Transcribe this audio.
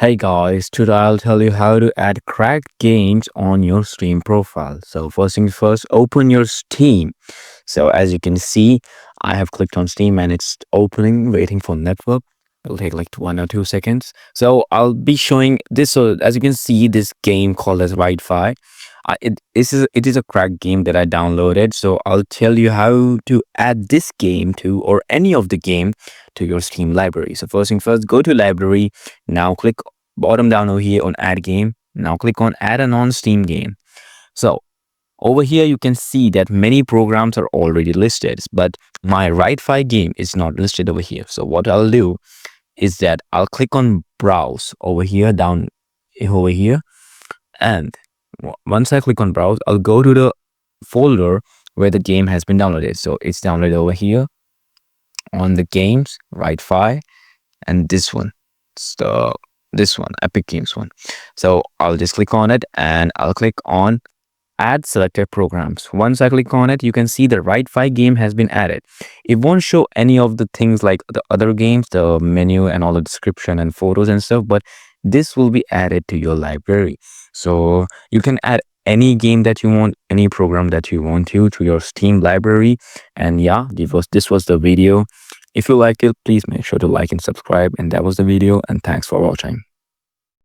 Hey guys, today I'll tell you how to add cracked games on your Steam profile. So first things first, open your Steam. So as you can see, I have clicked on Steam and it's opening, waiting for network. It'll take like 1 or 2 seconds. So I'll be showing this. So as you can see, this game called as Wi-Fi. It is a cracked game that I downloaded. So I'll tell you how to add this game to or any of the game to your Steam library. So first thing first, go to library. Now click bottom down over here on add game. Now click on add a non-Steam game. So over here you can see that many programs are already listed, but my Wi-Fi game is not listed over here. So what I'll do is that I'll click on browse over here, down over here, and once I click on browse, I'll go to the folder where the game has been downloaded. So it's downloaded over here on the games Wi-Fi, and this one, so this one, Epic Games one. So I'll just click on it and I'll click on add selected programs. Once I click on it, you can see the Wi-Fi game has been added. It won't show any of the things like the other games, the menu and all the description and photos and stuff, but this will be added to your library. So you can add any game that you want, any program that you want to your Steam library. And yeah, this was the video. If you like it, please make sure to like and subscribe. And that was the video, and thanks for watching.